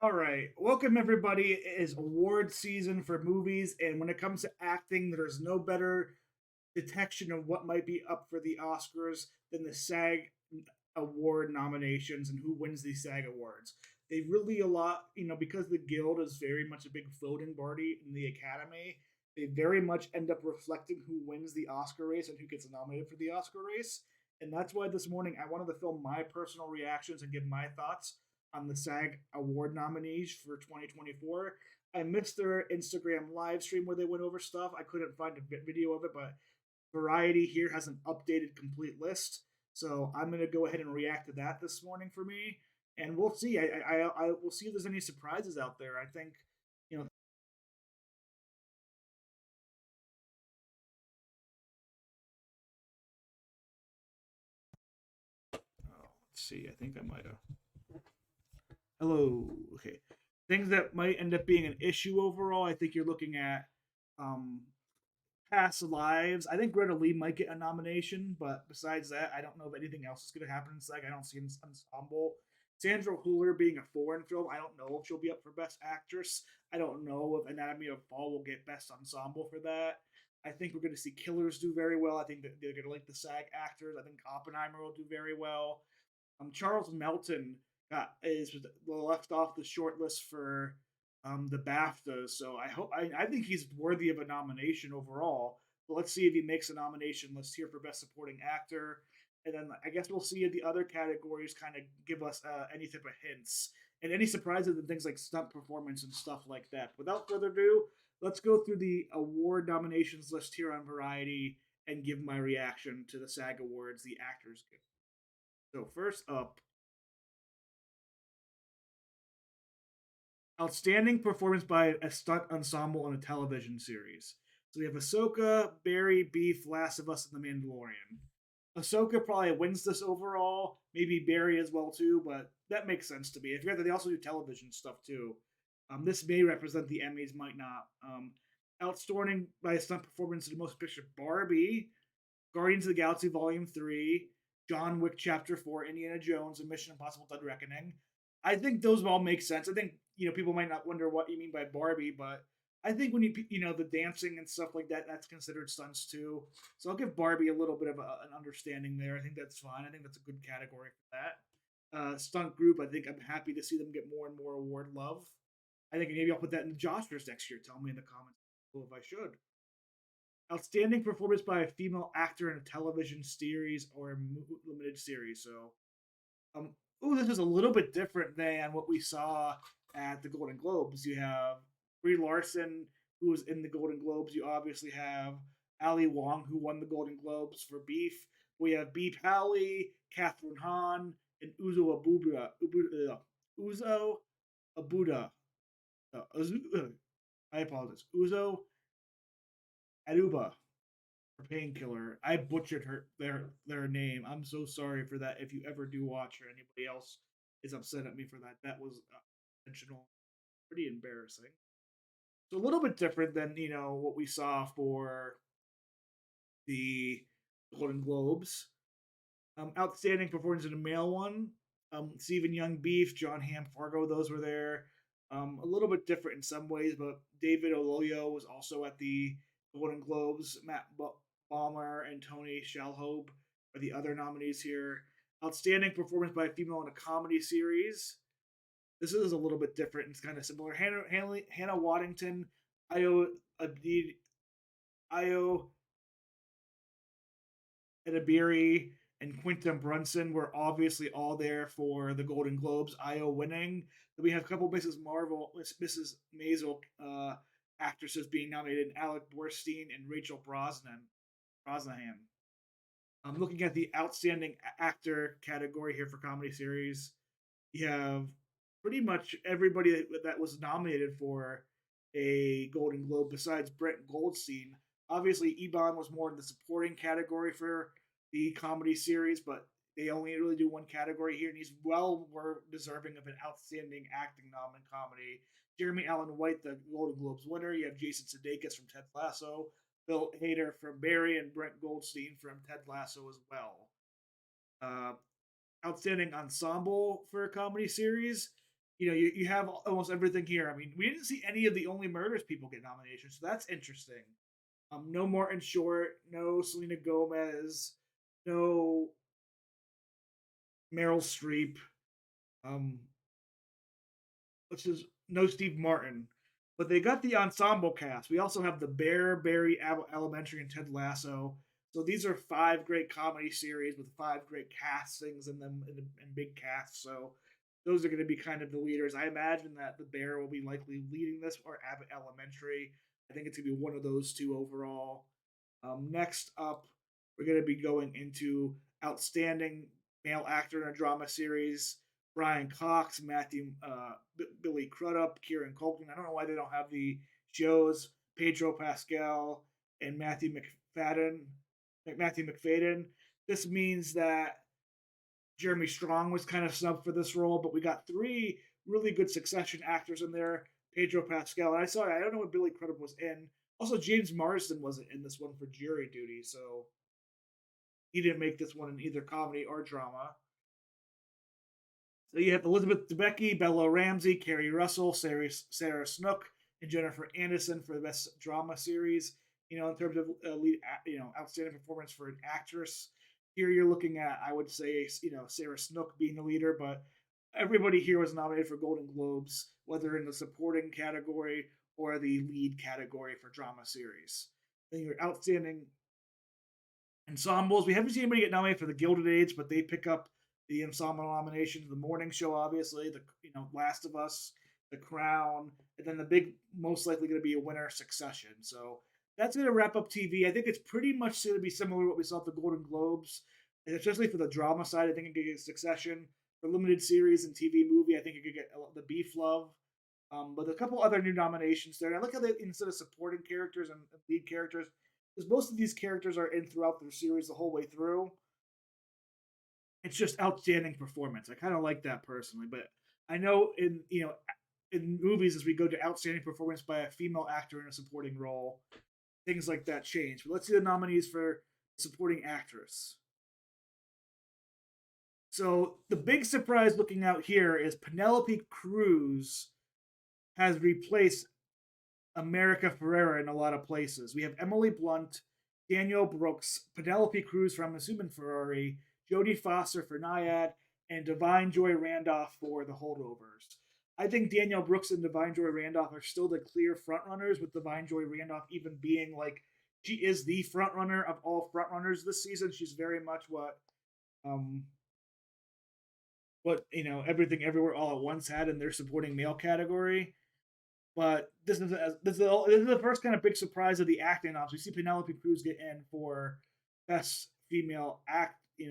All right. Welcome, everybody. It is award season for movies, and when it comes to acting, there's no better detection of what might be up for the Oscars than the SAG award nominations and who wins these SAG awards. They really a lot, because the Guild is very much a big voting body in the Academy. They very much end up reflecting who wins the Oscar race and who gets nominated for the Oscar race. And that's why this morning I wanted to film my personal reactions and give my thoughts on the SAG award nominees for 2024. I missed their Instagram live stream where they went over stuff. I couldn't find a video of it, but Variety here has an updated complete list. So I'm going to go ahead and react to that this morning for me, and we'll see. I will see if there's any surprises out there. I think you know. Oh, let's see. I think I might have. Hello. Okay. Things that might end up being an issue overall. I think you're looking at um, past lives. I think Greta Lee might get a nomination, but besides that, I don't know if anything else is going to happen in SAG. I don't see an ensemble. Sandra Huller being a foreign film, I don't know if she'll be up for Best Actress. I don't know if Anatomy of Fall will get Best Ensemble for that. I think we're going to see Killers do very well. I think that they're going to like the SAG actors. I think Oppenheimer will do very well. Charles Melton is left off the short list for the BAFTAs, so I think he's worthy of a nomination overall. But let's see if he makes a nomination list here for Best Supporting Actor, and then I guess we'll see if the other categories kind of give us any type of hints and any surprises and things like stunt performance and stuff like that. Without further ado, let's go through the award nominations list here on Variety and give my reaction to the SAG Awards the actors give. So first up, outstanding performance by a stunt ensemble in a television series. So we have Ahsoka, Barry, Beef, Last of Us, and The Mandalorian. Ahsoka probably wins this overall, maybe Barry as well too, but that makes sense to me. If you forget that they also do television stuff too. This may represent the Emmys, might not. Outstanding by a stunt performance in the most picture Barbie, Guardians of the Galaxy Volume 3, John Wick Chapter 4, Indiana Jones, and Mission Impossible Dead Reckoning. I think those all make sense. I think, people might not wonder what you mean by Barbie, but I think when the dancing and stuff like that, that's considered stunts too. So I'll give Barbie a little bit of an understanding there. I think that's fine. I think that's a good category for that. Stunt group, I think I'm happy to see them get more and more award love. I think maybe I'll put that in the Joshers next year. Tell me in the comments if I should. Outstanding performance by a female actor in a television series or limited series. So, um, this is a little bit different than what we saw at the Golden Globes. You have Brie Larson, who was in the Golden Globes. You obviously have Ali Wong, who won the Golden Globes for Beef. We have Beef Howley, Catherine Hahn, and Uzo Abuda. I apologize. Uzo Aduba for Painkiller. I butchered their name. I'm so sorry for that. If you ever do watch or anybody else is upset at me for that, that was intentional. Pretty embarrassing. So a little bit different than what we saw for the Golden Globes. Outstanding performance in a male one. Stephen Young, Beef, John Hamm, Fargo, those were there. A little bit different in some ways, but David Oloyo was also at the Golden Globes. Matt Balmer and Tony Shalhoub are the other nominees here. Outstanding performance by a female in a comedy series. This is a little bit different. It's kind of similar. Hannah Waddington, Io Abdi, Io Edibiri, and Quinta Brunson were obviously all there for the Golden Globes. Io winning. We have a couple Mrs. Maisel actresses being nominated: Alec Borstein and Rachel Brosnahan. I'm looking at the outstanding actor category here for comedy series. You have pretty much everybody that was nominated for a Golden Globe besides Brent Goldstein. Obviously, Eban was more in the supporting category for the comedy series, but they only really do one category here, and he's well deserving of an outstanding acting nom in comedy. Jeremy Allen White, the Golden Globes winner. You have Jason Sudeikis from Ted Lasso, Bill Hader from Barry, and Brent Goldstein from Ted Lasso as well. Uh, Outstanding ensemble for a comedy series. You have almost everything here. I mean, we didn't see any of the Only Murders people get nominations, so that's interesting. No Martin Short, no Selena Gomez, no Meryl Streep, um, which is no Steve Martin. But they got the ensemble cast. We also have The Bear, Barry Elementary, and Ted Lasso. So these are five great comedy series with five great castings in them and big casts. So those are going to be kind of the leaders. I imagine that The Bear will be likely leading this, or Abbott Elementary. I think it's going to be one of those two overall. Next up, we're going to be going into Outstanding Male Actor in a Drama Series. Brian Cox, Billy Crudup, Kieran Culkin. I don't know why they don't have the shows. Pedro Pascal and Matthew McFadden. This means that Jeremy Strong was kind of snubbed for this role, but we got three really good Succession actors in there. Pedro Pascal, and I don't know what Billy Crudup was in. Also, James Marsden wasn't in this one for jury duty, so he didn't make this one in either comedy or drama. So you have Elizabeth Debicki, Bella Ramsey, Kerry Russell, Sarah Snook, and Jennifer Aniston for the best drama series. In terms of lead, outstanding performance for an actress. Here you're looking at, I would say, Sarah Snook being the leader, but everybody here was nominated for Golden Globes, whether in the supporting category or the lead category for drama series. Then your outstanding ensembles. We haven't seen anybody get nominated for the Gilded Age, but they pick up the ensemble nominations. The Morning Show, obviously, the Last of Us, The Crown, and then the big, most likely going to be a winner, Succession. So that's going to wrap up TV. I think it's pretty much going to be similar to what we saw at the Golden Globes, and especially for the drama side. I think it could get Succession. For limited series and TV movie, I think it could get the Beef Love. But a couple other new nominations there. And I like how they, instead of supporting characters and lead characters, because most of these characters are in throughout the series the whole way through. It's just outstanding performance. I kind of like that personally, but I know in movies as we go to outstanding performance by a female actor in a supporting role, things like that change. But let's see the nominees for supporting actress. So the big surprise looking out here is Penelope Cruz has replaced America Ferrera in a lot of places. We have Emily Blunt, Danielle Brooks, Penelope Cruz from Assuming Ferrari, Jodie Foster for Naiad, and Divine Joy Randolph for The Holdovers. I think Danielle Brooks and Divine Joy Randolph are still the clear frontrunners, with Divine Joy Randolph even being like she is the frontrunner of all frontrunners this season. She's very much um Everything Everywhere All at Once had in their supporting male category. But this is the first kind of big surprise of the acting ops. We see Penelope Cruz get in for best female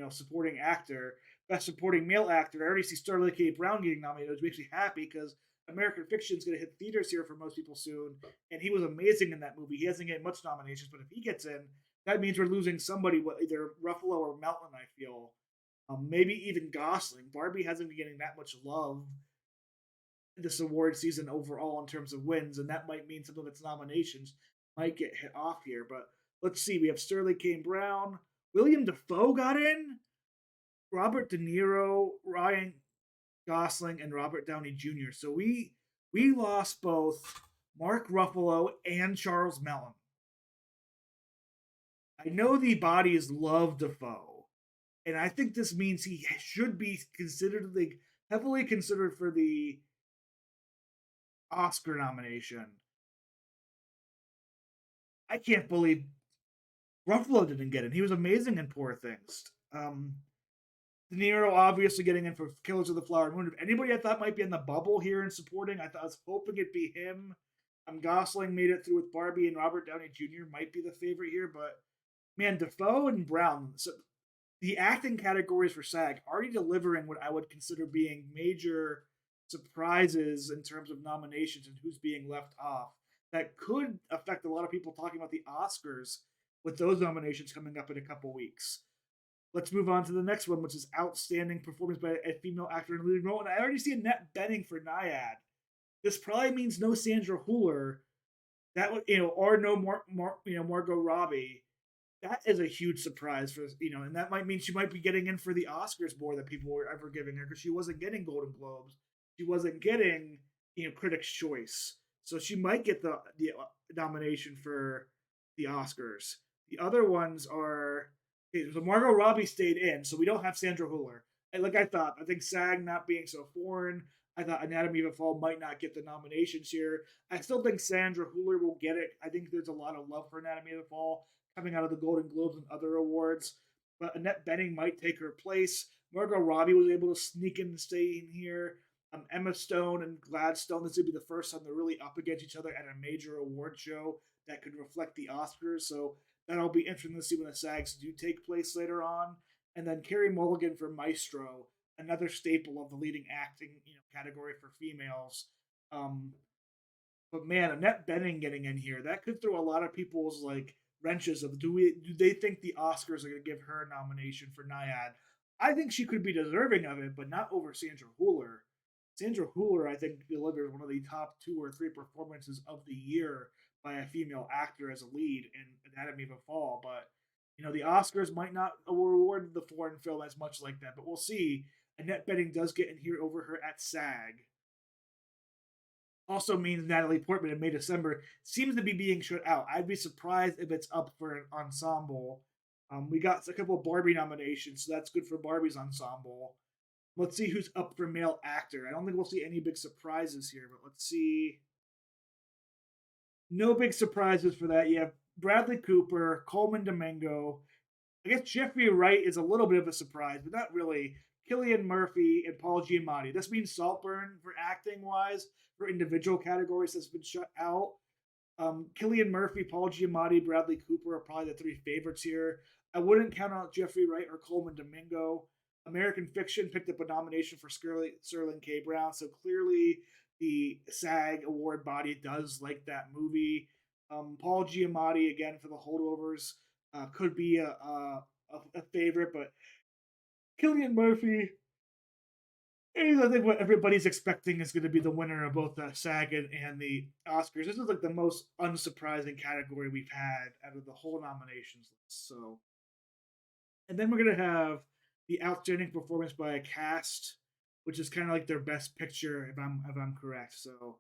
supporting actor, best supporting male actor. I already see Sterling K. Brown getting nominated, which makes me happy because American Fiction is going to hit theaters here for most people soon, and he was amazing in that movie. He hasn't get much nominations, but if he gets in, that means we're losing somebody, either Ruffalo or Melton. I feel, maybe even Gosling. Barbie hasn't been getting that much love this award season overall in terms of wins, and that might mean some of its nominations might get hit off here. But let's see. We have Sterling K. Brown, William Dafoe got in, Robert De Niro, Ryan Gosling, and Robert Downey Jr. So we lost both Mark Ruffalo and Charles Melton. I know the bodies love Dafoe, and I think this means he should be considered heavily considered for the Oscar nomination. I can't believe Ruffalo didn't get it. He was amazing in Poor Things. De Niro obviously getting in for Killers of the Flower Moon. If anybody I thought might be in the bubble here in supporting, I was hoping it'd be him. Gosling made it through with Barbie, and Robert Downey Jr. might be the favorite here, but man, Dafoe and Brown. So the acting categories for SAG already delivering what I would consider being major surprises in terms of nominations and who's being left off. That could affect a lot of people talking about the Oscars with those nominations coming up in a couple weeks. Let's move on to the next one, which is outstanding performance by a female actor in a leading role. And I already see Annette Bening for Naiad. This probably means no Sandra Huller. That would, or no Margot Robbie. That is a huge surprise for and that might mean she might be getting in for the Oscars more than people were ever giving her because she wasn't getting Golden Globes. she wasn't getting Critics' Choice, so she might get the nomination for the Oscars. The other ones are okay, so Margot Robbie stayed in, so we don't have Sandra Huller. And like I thought, I think SAG not being so foreign, I thought Anatomy of a Fall might not get the nominations here. I still think Sandra Huller will get it. I think there's a lot of love for Anatomy of a Fall coming out of the Golden Globes and other awards, but Annette Bening might take her place. Margot Robbie was able to sneak in and stay in here. Emma Stone and Gladstone. This would be the first time they're really up against each other at a major award show that could reflect the Oscars. So that'll be interesting to see when the SAGs do take place later on. And then Carey Mulligan for Maestro, another staple of the leading acting category for females. Um, but man, Annette Bening getting in here, that could throw a lot of people's like wrenches of do they think the Oscars are going to give her a nomination for Naiad? I think she could be deserving of it, but not over Sandra Huller. Sandra Huller, I think, delivered one of the top 2 or 3 performances of the year by a female actor as a lead in Anatomy of a Fall. But the Oscars might not award the foreign film as much like that, but we'll see. Annette Bening does get in here over her at SAG. Also means Natalie Portman in May December seems to be being shut out. I'd be surprised if it's up for an ensemble. We got a couple of Barbie nominations, so that's good for Barbie's ensemble. Let's see who's up for male actor. I don't think we'll see any big surprises here, but let's see. No big surprises for that. You have Bradley Cooper, Coleman Domingo. I guess Jeffrey Wright is a little bit of a surprise, but not really. Cillian Murphy and Paul Giamatti. This means Saltburn for acting wise for individual categories has been shut out. Cillian Murphy, Paul Giamatti, Bradley Cooper are probably the 3 favorites here. I wouldn't count out Jeffrey Wright or Coleman Domingo. American Fiction picked up a nomination for Sterling K. Brown, so clearly the SAG award body does like that movie. Paul Giamatti again for the holdovers could be a favorite, but Cillian Murphy is I think what everybody's expecting is going to be the winner of both the SAG and the Oscars. This is like the most unsurprising category we've had out of the whole nominations list. So, and then we're going to have the outstanding performance by a cast, which is kind of like their best picture, if I'm correct. So,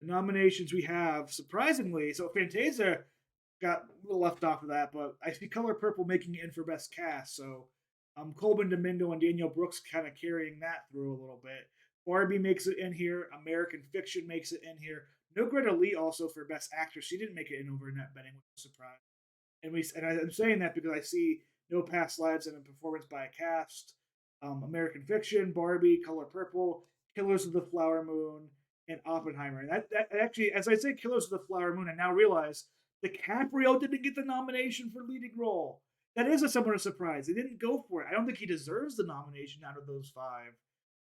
the nominations we have, surprisingly, so Fantasia got left off of that, but I see Color Purple making it in for best cast. So, Coleman Domingo and Daniel Brooks kind of carrying that through a little bit. Barbie makes it in here. American Fiction makes it in here. No Greta Lee also for best actress. She didn't make it in over Annette Bening, which was a surprise. And I'm saying that because I see No Past Lives and a performance by a cast. American Fiction, Barbie, Color Purple, Killers of the Flower Moon, and Oppenheimer. And that actually, as I say, Killers of the Flower Moon, I now realize DiCaprio didn't get the nomination for leading role. That is a somewhat of a surprise. He didn't go for it. I don't think he deserves the nomination out of those 5.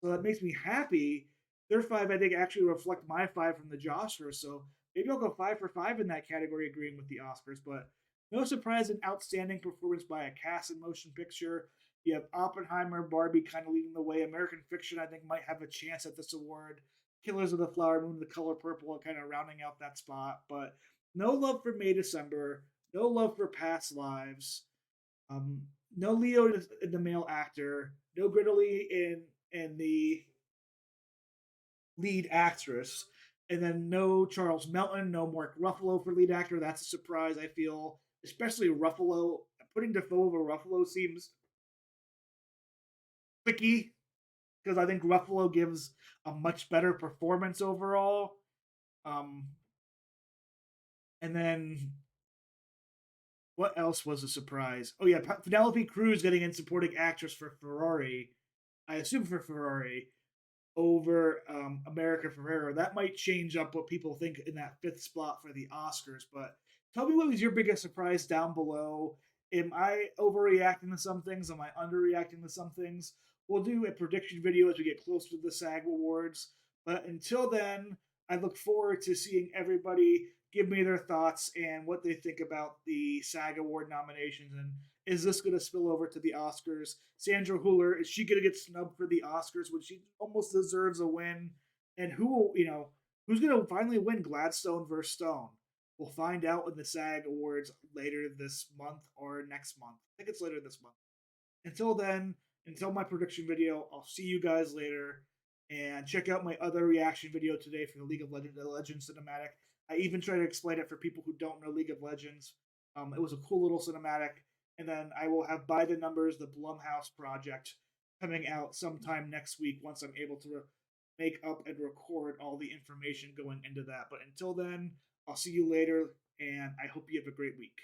So that makes me happy. Their 5, I think, actually reflect my 5 from the Oscars. So maybe I'll go 5 for 5 in that category, agreeing with the Oscars. But no surprise, an outstanding performance by a cast and motion picture. You have Oppenheimer, Barbie kind of leading the way. American Fiction, I think, might have a chance at this award. Killers of the Flower Moon, The Color Purple are kind of rounding out that spot. But no love for May December. No love for Past Lives. No Leo in the male actor. No Greta Lee in the lead actress. And then no Charles Melton, no Mark Ruffalo for lead actor. That's a surprise, I feel. Especially Ruffalo. Putting Defoe over Ruffalo seems tricky because I think Ruffalo gives a much better performance overall. Um, and then what else was a surprise? Oh yeah, Penelope Cruz getting in supporting actress for Ferrari. I assume for Ferrari over America Ferrera. That might change up what people think in that 5th spot for the Oscars. But tell me what was your biggest surprise down below. Am I overreacting to some things? Am I underreacting to some things? We'll do a prediction video as we get closer to the SAG Awards. But until then, I look forward to seeing everybody give me their thoughts and what they think about the SAG Award nominations. And is this going to spill over to the Oscars? Sandra Huller, is she going to get snubbed for the Oscars when she almost deserves a win? And who's going to finally win Gladstone versus Stone? We'll find out in the SAG Awards later this month or next month. I think it's later this month. Until then, until my prediction video, I'll see you guys later. And check out my other reaction video today for the League of Legends cinematic. I even try to explain it for people who don't know League of Legends. It was a cool little cinematic. And then I will have By the Numbers, the Blumhouse project, coming out sometime next week once I'm able to make up and record all the information going into that. But until then, I'll see you later, and I hope you have a great week.